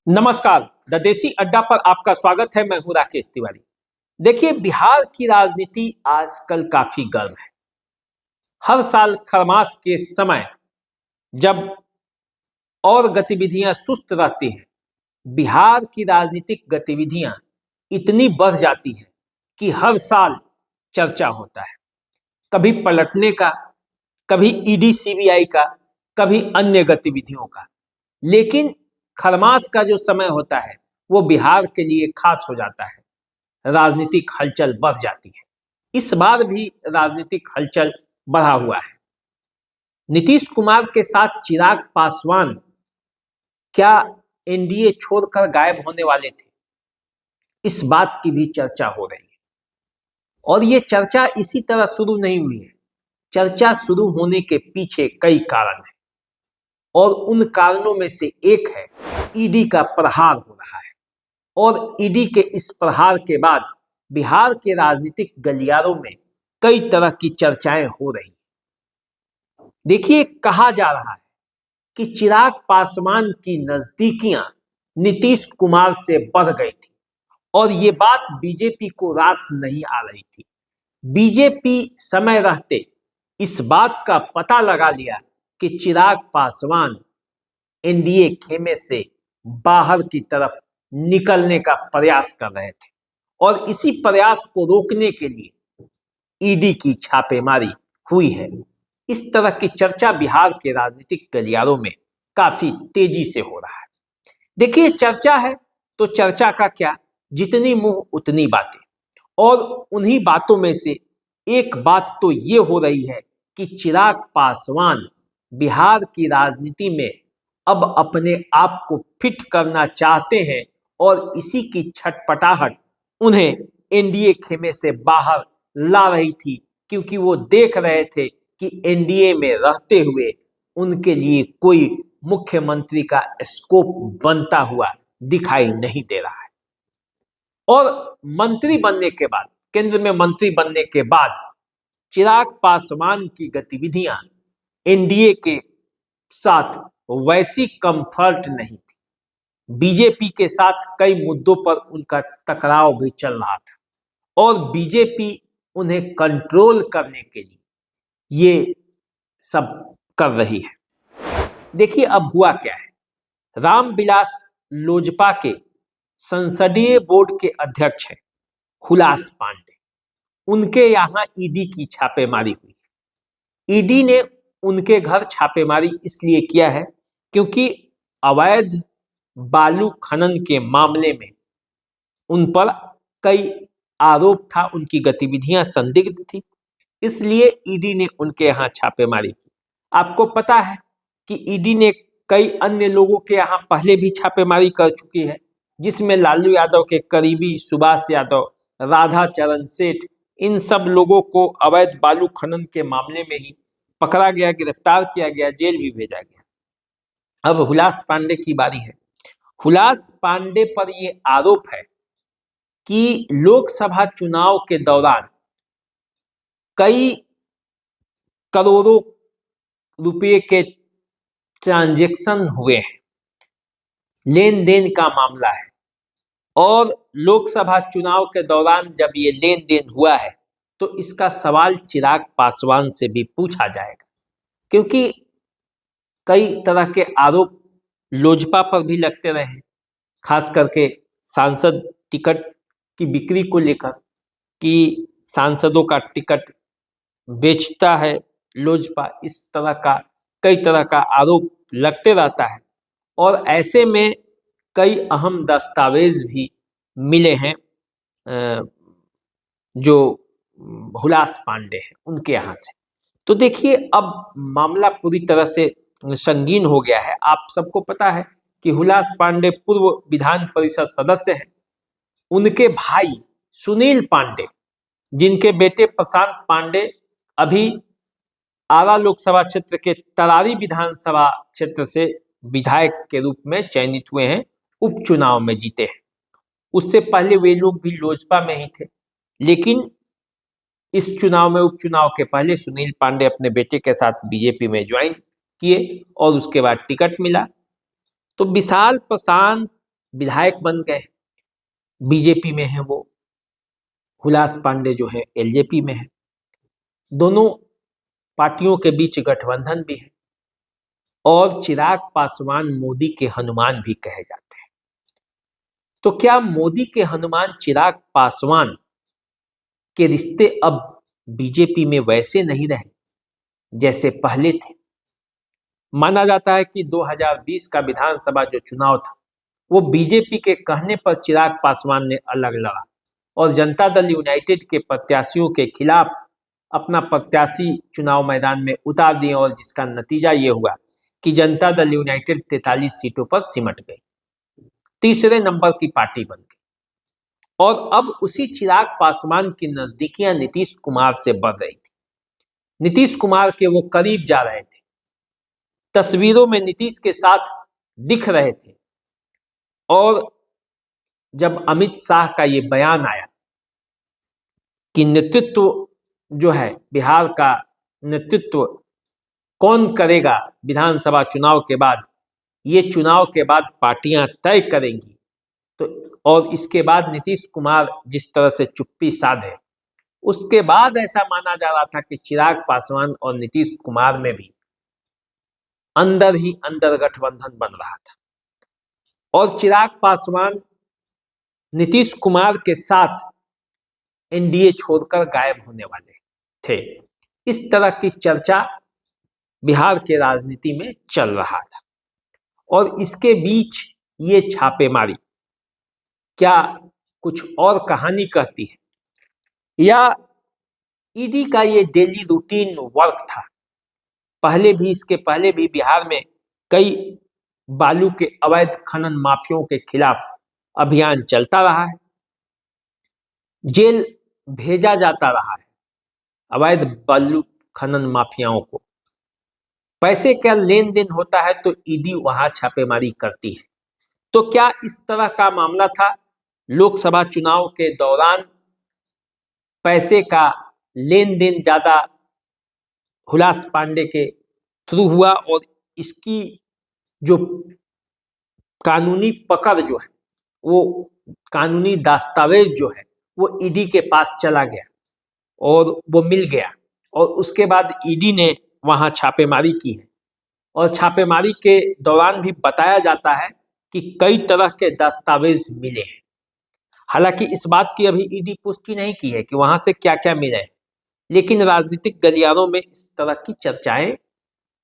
नमस्कार। द देसी अड्डा पर आपका स्वागत है। मैं हूं राकेश तिवारी। देखिए, बिहार की राजनीति आजकल काफी गर्म है। हर साल खरमास के समय जब और गतिविधियां सुस्त रहती हैं, बिहार की राजनीतिक गतिविधियां इतनी बढ़ जाती हैं कि हर साल चर्चा होता है। कभी पलटने का, कभी ईडी सीबीआई का, कभी अन्य गतिविधियों का। लेकिन खरमास का जो समय होता है वो बिहार के लिए खास हो जाता है। राजनीतिक हलचल बढ़ जाती है। इस बार भी राजनीतिक हलचल बढ़ा हुआ है। नीतीश कुमार के साथ चिराग पासवान क्या एनडीए छोड़कर गायब होने वाले थे? इस बात की भी चर्चा हो रही है। और ये चर्चा इसी तरह शुरू नहीं हुई है। चर्चा शुरू होने के पीछे कई कारण हैं और उन कारणों में से एक है ईडी का प्रहार हो रहा है। और ईडी के इस प्रहार के बाद बिहार के राजनीतिक गलियारों में कई तरह की चर्चाएं हो रही। देखिए, कहा जा रहा है कि चिराग पासवान की नजदीकियां नीतीश कुमार से बढ़ गई थी और ये बात बीजेपी को रास नहीं आ रही थी। बीजेपी समय रहते इस बात का पता लगा लिया कि चिराग पासवान एनडीए खेमे से बाहर की तरफ निकलने का प्रयास कर रहे थे और इसी प्रयास को रोकने के लिए ईडी की छापेमारी हुई है। इस तरह की चर्चा बिहार के राजनीतिक गलियारों में काफी तेजी से हो रहा है। देखिए, चर्चा है तो चर्चा का क्या, जितनी मुंह उतनी बातें। और उन्हीं बातों में से एक बात तो ये हो रही है कि चिराग पासवान बिहार की राजनीति में अब अपने आप को फिट करना चाहते हैं और इसी की छटपटाहट उन्हें एनडीए खेमे से बाहर ला रही थी, क्योंकि वो देख रहे थे कि एनडीए में रहते हुए उनके लिए कोई मुख्यमंत्री का स्कोप बनता हुआ दिखाई नहीं दे रहा है। और मंत्री बनने के बाद, केंद्र में मंत्री बनने के बाद चिराग पासवान की गतिविधियां एनडीए के साथ वैसी कंफर्ट नहीं थी। बीजेपी के साथ कई मुद्दों पर उनका टकराव भी चल रहा था और बीजेपी उन्हें कंट्रोल करने के लिए ये सब कर रही है। देखिए, अब हुआ क्या है। रामविलास लोजपा के संसदीय बोर्ड के अध्यक्ष हैं हुलास पांडे। उनके यहां ईडी की छापेमारी हुई। ईडी ने उनके घर छापेमारी इसलिए किया है क्योंकि अवैध बालू खनन के मामले में उन पर कई आरोप था, उनकी गतिविधियां संदिग्ध थी, इसलिए ईडी ने उनके यहाँ छापेमारी की। आपको पता है कि ईडी ने कई अन्य लोगों के यहाँ पहले भी छापेमारी कर चुकी है, जिसमें लालू यादव के करीबी सुभाष यादव, राधा चरण सेठ, इन सब लोगों को अवैध बालू खनन के मामले में ही पकड़ा गया, गिरफ्तार किया गया, जेल भी भेजा गया। अब हुलास पांडे की बारी है। हुलास पांडे पर यह आरोप है कि लोकसभा चुनाव के दौरान कई करोड़ों रुपए के ट्रांजैक्शन हुए हैं, लेन देन का मामला है। और लोकसभा चुनाव के दौरान जब ये लेन देन हुआ है तो इसका सवाल चिराग पासवान से भी पूछा जाएगा, क्योंकि कई तरह के आरोप लोजपा पर भी लगते रहे, खास करके सांसद टिकट की बिक्री को लेकर कि सांसदों का टिकट बेचता है लोजपा। इस तरह का कई तरह का आरोप लगते रहता है और ऐसे में कई अहम दस्तावेज भी मिले हैं जो हुलास पांडे हैं उनके यहाँ से। तो देखिए, अब मामला पूरी तरह से संगीन हो गया है। आप सबको पता है कि हुलास पांडे पूर्व विधान परिषद सदस्य हैं। उनके भाई सुनील पांडे, जिनके बेटे प्रशांत पांडे अभी आरा लोकसभा क्षेत्र के तरारी विधानसभा क्षेत्र से विधायक के रूप में चयनित हुए हैं, उपचुनाव में जीते हैं। उससे पहले वे लोग भी लोजपा में ही थे, लेकिन इस चुनाव में, उपचुनाव के पहले सुनील पांडे अपने बेटे के साथ बीजेपी में ज्वाइन किए और उसके बाद टिकट मिला। तो विशाल प्रशांत विधायक बन गए, बीजेपी में है वो, हुलास पांडे जो है एलजेपी में है। दोनों पार्टियों के बीच गठबंधन भी है और चिराग पासवान मोदी के हनुमान भी कहे जाते हैं। तो क्या मोदी के हनुमान चिराग पासवान के रिश्ते अब बीजेपी में वैसे नहीं रहे जैसे पहले थे? माना जाता है कि 2020 का विधानसभा जो चुनाव था वो बीजेपी के कहने पर चिराग पासवान ने अलग लड़ा और जनता दल यूनाइटेड के प्रत्याशियों के खिलाफ अपना प्रत्याशी चुनाव मैदान में उतार दिए और जिसका नतीजा ये हुआ कि जनता दल यूनाइटेड 43 सीटों पर सिमट गई, तीसरे नंबर की पार्टी बन गई। और अब उसी चिराग पासवान की नजदीकियां नीतीश कुमार से बढ़ रही थी, नीतीश कुमार के वो करीब जा रहे थे, तस्वीरों में नीतीश के साथ दिख रहे थे। और जब अमित शाह का ये बयान आया कि नेतृत्व जो है बिहार का नेतृत्व कौन करेगा विधानसभा चुनाव के बाद, ये चुनाव के बाद पार्टियां तय करेंगी, तो और इसके बाद नीतीश कुमार जिस तरह से चुप्पी साधे, उसके बाद ऐसा माना जा रहा था कि चिराग पासवान और नीतीश कुमार में भी अंदर ही अंदर गठबंधन बन रहा था और चिराग पासवान नीतीश कुमार के साथ एनडीए छोड़कर गायब होने वाले थे। इस तरह की चर्चा बिहार के राजनीति में चल रहा था और इसके बीच ये छापेमारी क्या कुछ और कहानी कहती है या ईडी का ये डेली रूटीन वर्क था? इसके पहले भी बिहार में कई बालू के अवैध खनन माफियाओं के खिलाफ अभियान चलता रहा है, जेल भेजा जाता रहा है अवैध बालू खनन माफियाओं को। पैसे का लेन देन होता है तो ईडी वहां छापेमारी करती है। तो क्या इस तरह का मामला था लोकसभा चुनाव के दौरान? पैसे का लेन देन ज्यादा हुलास पांडे के थ्रू हुआ और इसकी जो कानूनी पकड़ जो है, वो कानूनी दस्तावेज जो है वो ईडी के पास चला गया और वो मिल गया और उसके बाद ईडी ने वहां छापेमारी की है। और छापेमारी के दौरान भी बताया जाता है कि कई तरह के दस्तावेज मिले हैं। हालांकि इस बात की अभी ईडी पुष्टि नहीं की है कि वहां से क्या क्या मिले हैं, लेकिन राजनीतिक गलियारों में इस तरह की चर्चाएं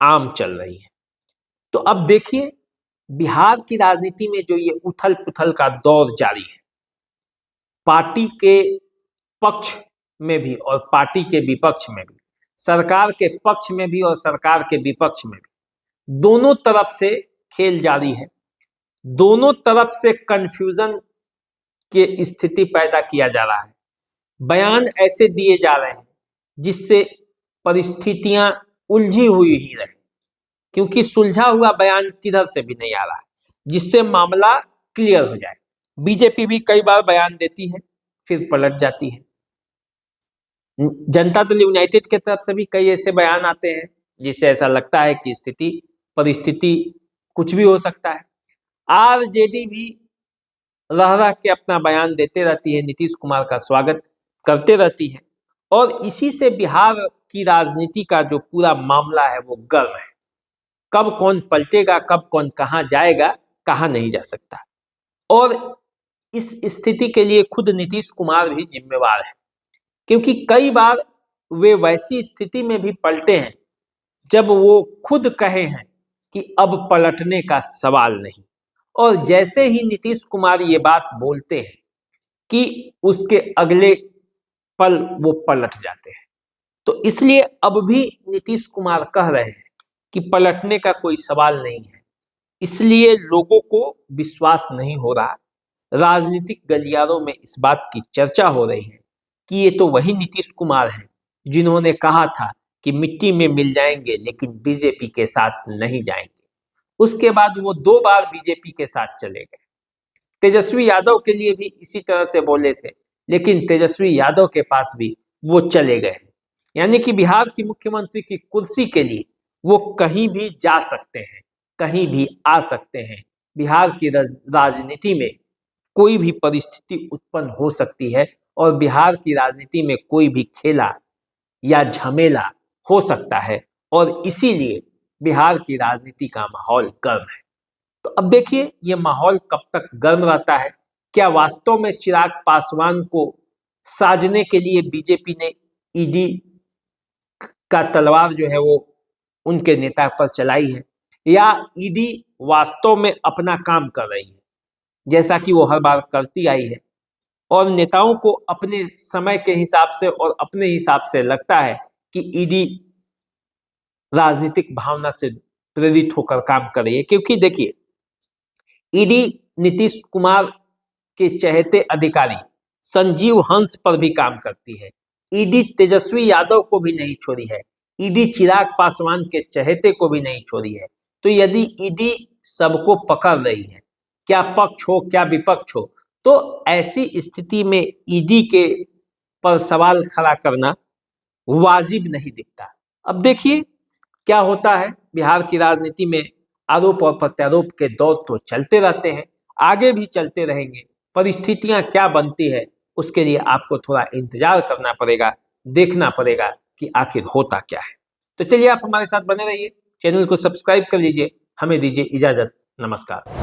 आम चल रही हैं। तो अब देखिए बिहार की राजनीति में जो ये उथल पुथल का दौर जारी है, पार्टी के पक्ष में भी और पार्टी के विपक्ष में भी, सरकार के पक्ष में भी और सरकार के विपक्ष में भी, दोनों तरफ से खेल जारी है। दोनों तरफ से कंफ्यूजन की स्थिति पैदा किया जा रहा है, बयान ऐसे दिए जा रहे हैं जिससे परिस्थितियां उलझी हुई ही रहे, क्योंकि सुलझा हुआ बयान किधर से भी नहीं आ रहा है जिससे मामला क्लियर हो जाए। बीजेपी भी कई बार बयान देती है फिर पलट जाती है, जनता दल यूनाइटेड के तरफ से भी कई ऐसे बयान आते हैं जिससे ऐसा लगता है कि परिस्थिति कुछ भी हो सकता है। आरजेडी भी रह रह के अपना बयान देते रहती है, नीतीश कुमार का स्वागत करते रहती है और इसी से बिहार की राजनीति का जो पूरा मामला है वो गर्म है। कब कौन पलटेगा, कब कौन कहां जाएगा, कहा नहीं जा सकता। और इस स्थिति के लिए खुद नीतीश कुमार भी जिम्मेवार है, क्योंकि कई बार वे वैसी स्थिति में भी पलटे हैं जब वो खुद कहे हैं कि अब पलटने का सवाल नहीं, और जैसे ही नीतीश कुमार ये बात बोलते हैं कि उसके अगले पल वो पलट जाते हैं। तो इसलिए अब भी नीतीश कुमार कह रहे हैं कि पलटने का कोई सवाल नहीं है, इसलिए लोगों को विश्वास नहीं हो रहा। राजनीतिक गलियारों में इस बात की चर्चा हो रही है कि ये तो वही नीतीश कुमार हैं जिन्होंने कहा था कि मिट्टी में मिल जाएंगे लेकिन बीजेपी के साथ नहीं जाएंगे। उसके बाद वो 2 बार बीजेपी के साथ चले गए। तेजस्वी यादव के लिए भी इसी तरह से बोले थे, लेकिन तेजस्वी यादव के पास भी वो चले गए। यानी कि बिहार की मुख्यमंत्री की कुर्सी के लिए वो कहीं भी जा सकते हैं, कहीं भी आ सकते हैं। बिहार की राजनीति में कोई भी परिस्थिति उत्पन्न हो सकती है और बिहार की राजनीति में कोई भी खेला या झमेला हो सकता है और इसीलिए बिहार की राजनीति का माहौल गर्म है। तो अब देखिए ये माहौल कब तक गर्म रहता है। क्या वास्तव में चिराग पासवान को साजने के लिए बीजेपी ने ईडी का तलवार जो है वो उनके नेता पर चलाई है, या ईडी वास्तव में अपना काम कर रही है जैसा कि वो हर बार करती आई है और नेताओं को अपने समय के हिसाब से और अपने हिसाब से लगता है कि ईडी राजनीतिक भावना से प्रेरित होकर काम कर रही है। क्योंकि देखिए ईडी नीतीश कुमार के चहेते अधिकारी संजीव हंस पर भी काम करती है। ईडी तेजस्वी यादव को भी नहीं छोड़ी है। ईडी चिराग पासवान के चहेते को भी नहीं छोड़ी है। तो यदि ईडी सबको पकड़ रही है, क्या पक्ष हो क्या विपक्ष हो, तो ऐसी स्थिति में ईडी के पर सवाल खड़ा करना वाजिब नहीं दिखता। अब देखिए क्या होता है बिहार की राजनीति में। आरोप और प्रत्यारोप के दौर तो चलते रहते हैं, आगे भी चलते रहेंगे। परिस्थितियां क्या बनती है उसके लिए आपको थोड़ा इंतजार करना पड़ेगा, देखना पड़ेगा कि आखिर होता क्या है। तो चलिए आप हमारे साथ बने रहिए, चैनल को सब्सक्राइब कर लीजिए। हमें दीजिए इजाजत, नमस्कार।